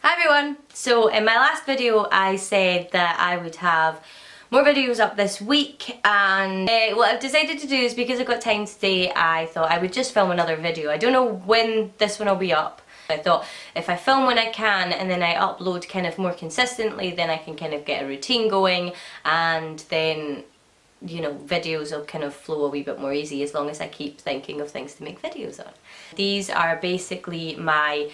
Hi everyone! So in my last video I said that I would have more videos up this week, and what I've decided to do is, because I've got time today, I thought I would just film another video. I don't know when this one will be up. I thought if I film when I can and then I upload kind of more consistently, then I can kind of get a routine going, and then, you know, videos will kind of flow a wee bit more easy as long as I keep thinking of things to make videos on. These are basically my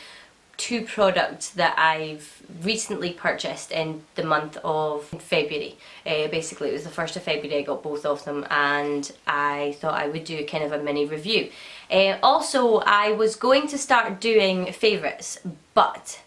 two products that I've recently purchased in the month of February. Basically it was the 1st of February I got both of them, and I thought I would do kind of a mini review. Also, I was going to start doing favourites, but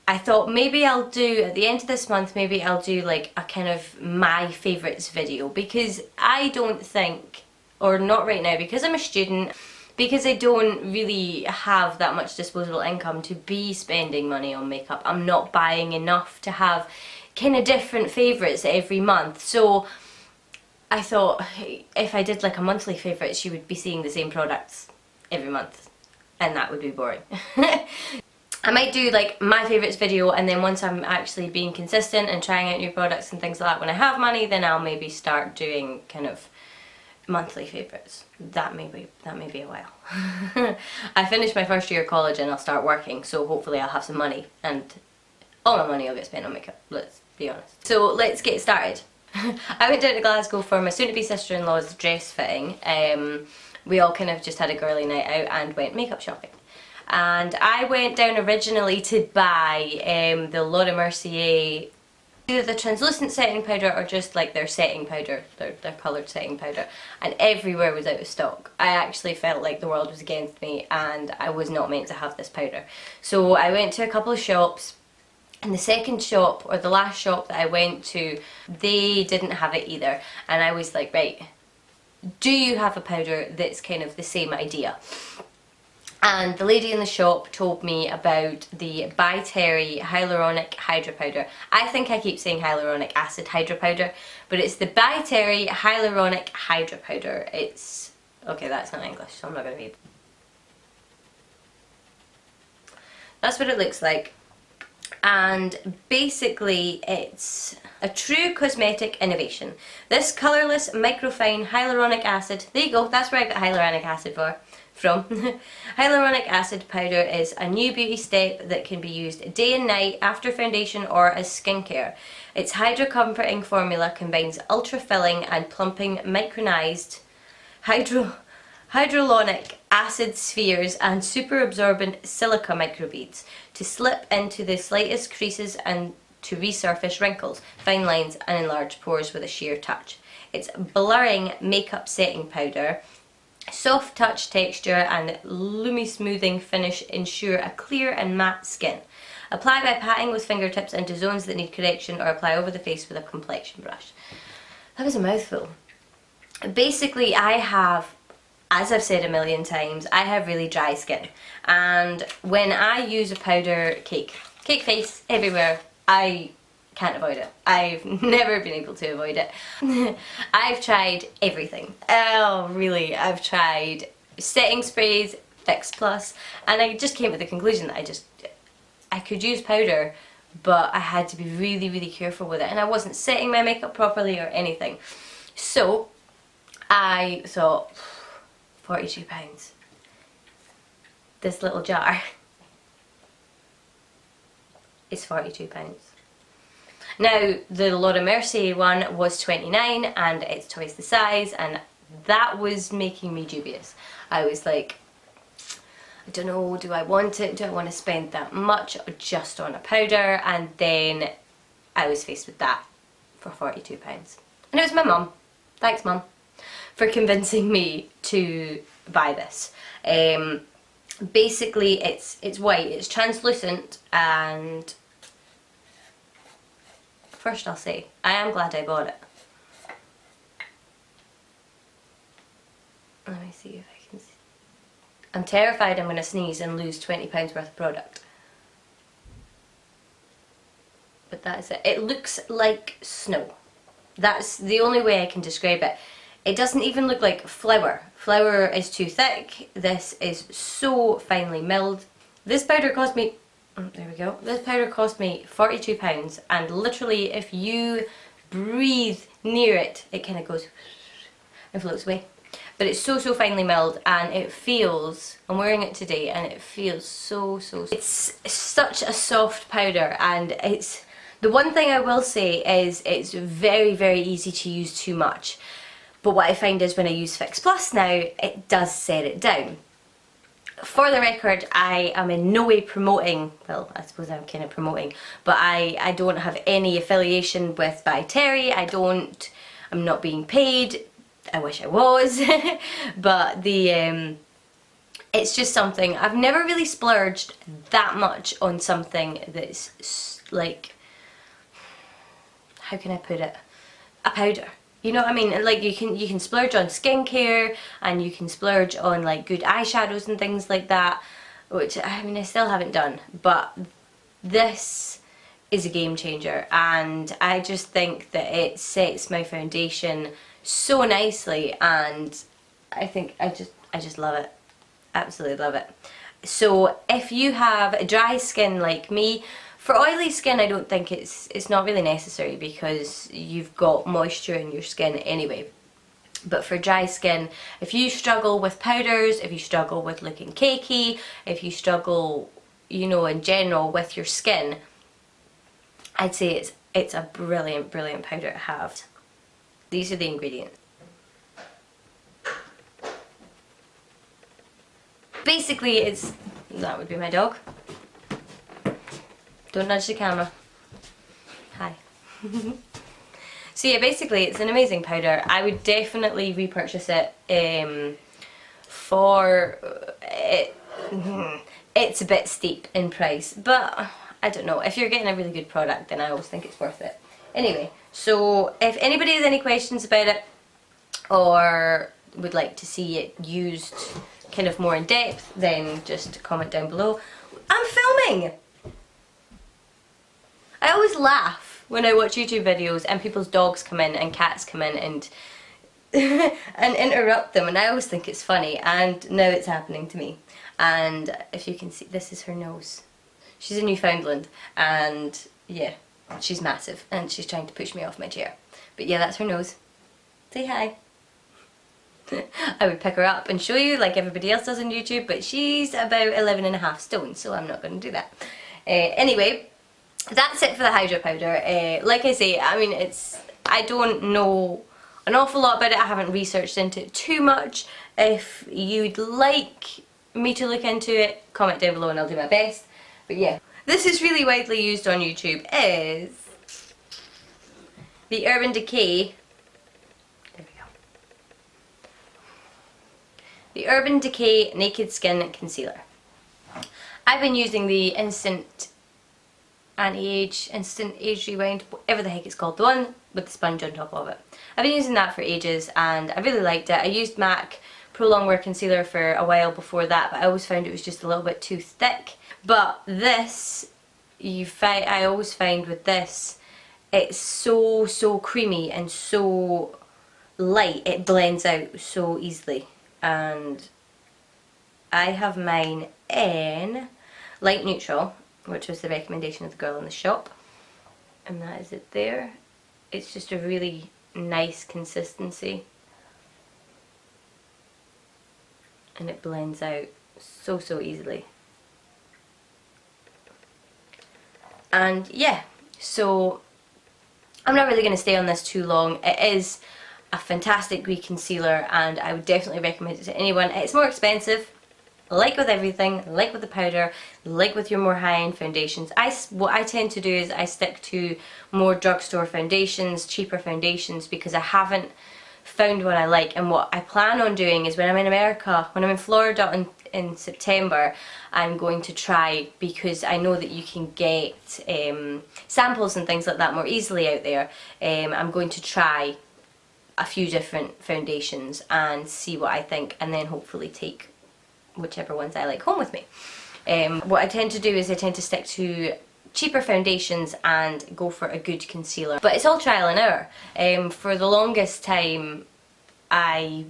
I thought maybe I'll do, at the end of this month, maybe I'll do like a kind of my favourites video, because I don't think, or not right now, because I'm a student, because I don't really have that much disposable income to be spending money on makeup. I'm not buying enough to have kind of different favourites every month. So I thought if I did like a monthly favourites, you would be seeing the same products every month, and that would be boring. I might do like my favourites video, and then once I'm actually being consistent and trying out new products and things like that, when I have money, then I'll maybe start doing kind of monthly favourites. That may be a while. I finished my first year of college and I'll start working, so hopefully I'll have some money, and all my money will get spent on makeup, let's be honest. So let's get started. I went down to Glasgow for my soon-to-be sister-in-law's dress fitting. We all kind of just had a girly night out and went makeup shopping. And I went down originally to buy the Laura Mercier, either the translucent setting powder or just like their setting powder, their coloured setting powder, and everywhere was out of stock. I actually felt like the world was against me and I was not meant to have this powder. So I went to a couple of shops, and the second shop, or the last shop that I went to, they didn't have it either, and I was like, right, do you have a powder that's kind of the same idea? And the lady in the shop told me about the By Terry Hyaluronic Hydra Powder. I think I keep saying hyaluronic acid hydra powder, but it's the By Terry Hyaluronic Hydra Powder. It's, okay, that's not English, so I'm not going to read. That's what it looks like. And basically it's a true cosmetic innovation. This colourless microfine hyaluronic acid, there you go, that's where I got hyaluronic acid from. Hyaluronic acid powder is a new beauty step that can be used day and night after foundation or as skincare. Its hydra comforting formula combines ultra filling and plumping micronized hyaluronic acid spheres and super absorbent silica microbeads to slip into the slightest creases and to resurface wrinkles, fine lines and enlarged pores with a sheer touch. Its blurring makeup setting powder, soft touch texture and lumi smoothing finish ensure a clear and matte skin. Apply by patting with fingertips into zones that need correction, or apply over the face with a complexion brush. That was a mouthful. Basically, I have, as I've said a million times, I have really dry skin, and when I use a powder, cake face everywhere, I can't avoid it. I've never been able to avoid it. I've tried everything. Oh really, I've tried setting sprays, Fix Plus, and I just came to the conclusion that I could use powder, but I had to be really, really careful with it, and I wasn't setting my makeup properly or anything. So I thought, £42. This little jar is £42. Now, the Laura Mercier one was $29, and it's twice the size, and that was making me dubious. I was like, I don't know, do I want it? Do I want to spend that much just on a powder? And then I was faced with that for £42. And it was my mum. Thanks, Mum, for convincing me to buy this. Basically, it's white, it's translucent, and first I'll say, I am glad I bought it. Let me see if I can see. I'm terrified I'm going to sneeze and lose £20 worth of product. But that is it. It looks like snow. That's the only way I can describe it. It doesn't even look like flour. Flour is too thick. This is so finely milled. This powder cost me There we go. This powder cost me £42, and literally if you breathe near it, it kind of goes and floats away. But it's so finely milled, and it feels, I'm wearing it today, and it feels so it's such a soft powder. And it's, the one thing I will say is it's very easy to use too much. But what I find is when I use Fix Plus now, it does set it down. For the record, I am in no way promoting, well, I suppose I'm kind of promoting, but I don't have any affiliation with By Terry. I'm not being paid. I wish I was. But it's just something, I've never really splurged that much on something that's like, how can I put it, a powder. You know what I mean? Like you can splurge on skincare, and you can splurge on like good eyeshadows and things like that, which I mean I still haven't done, but this is a game changer, and I just think that it sets my foundation so nicely, and I think I just love it. Absolutely love it. So if you have dry skin like me, for oily skin I don't think it's not really necessary, because you've got moisture in your skin anyway. But for dry skin, if you struggle with powders, if you struggle with looking cakey, if you struggle, you know, in general with your skin, I'd say it's a brilliant powder to have. These are the ingredients. Basically that would be my dog. Don't nudge the camera. Hi. So yeah, basically it's an amazing powder. I would definitely repurchase it for it. It's a bit steep in price, but I don't know. If you're getting a really good product, then I always think it's worth it. Anyway, so if anybody has any questions about it, or would like to see it used kind of more in depth, then just comment down below. I'm filming! I always laugh when I watch YouTube videos and people's dogs come in and cats come in and and interrupt them, and I always think it's funny, and now it's happening to me. And if you can see, this is her nose. She's a Newfoundland, and yeah, she's massive, and she's trying to push me off my chair. But yeah, that's her nose. Say hi. I would pick her up and show you like everybody else does on YouTube, but she's about 11.5 stone, so I'm not going to do that. Anyway, that's it for the Hydra powder. Like I say, I mean, I don't know an awful lot about it. I haven't researched into it too much. If you'd like me to look into it, comment down below and I'll do my best. But yeah, this is really widely used on YouTube is the Urban Decay. There we go. The Urban Decay Naked Skin Concealer. I've been using the Instant Age Rewind, whatever the heck it's called, the one with the sponge on top of it. I've been using that for ages and I really liked it. I used MAC Pro Longwear Concealer for a while before that, but I always found it was just a little bit too thick. But this, I always find with this, it's so creamy and so light, it blends out so easily. And I have mine in light neutral, which was the recommendation of the girl in the shop, and that is it there. It's just a really nice consistency, and it blends out so easily. And yeah, so I'm not really going to stay on this too long. It is a fantastic wee concealer and I would definitely recommend it to anyone. It's more expensive, like with everything, like with the powder, like with your more high-end foundations. What I tend to do is I stick to more drugstore foundations, cheaper foundations, because I haven't found what I like. And what I plan on doing is when I'm in America, when I'm in Florida in September, I'm going to try, because I know that you can get samples and things like that more easily out there. I'm going to try a few different foundations and see what I think, and then hopefully take whichever ones I like home with me. What I tend to do is I tend to stick to cheaper foundations and go for a good concealer. But it's all trial and error. For the longest time I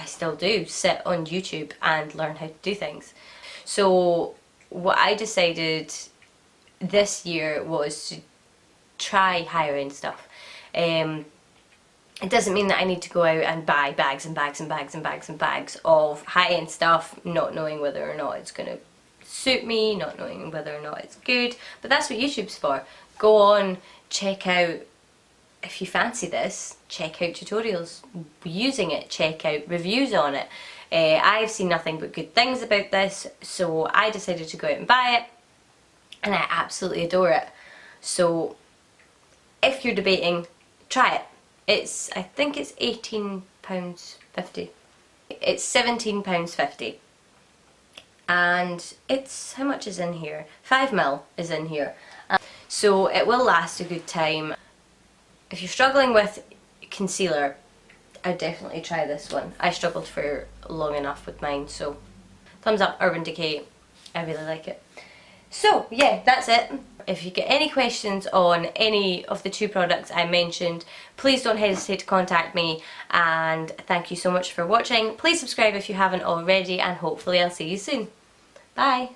still do, sit on YouTube and learn how to do things. So what I decided this year was to try higher end stuff. It doesn't mean that I need to go out and buy bags and bags and bags and bags and bags of high-end stuff, not knowing whether or not it's going to suit me, not knowing whether or not it's good. But that's what YouTube's for. Go on, check out, if you fancy this, check out tutorials using it, check out reviews on it. I've seen nothing but good things about this, so I decided to go out and buy it, and I absolutely adore it. So if you're debating, try it. I think it's £18.50. It's £17.50. And it's, how much is in here? 5ml is in here. So it will last a good time. If you're struggling with concealer, I'd definitely try this one. I struggled for long enough with mine, so thumbs up, Urban Decay. I really like it. So yeah, that's it. If you get any questions on any of the 2 products I mentioned, please don't hesitate to contact me, and thank you so much for watching. Please subscribe if you haven't already, and hopefully I'll see you soon. Bye!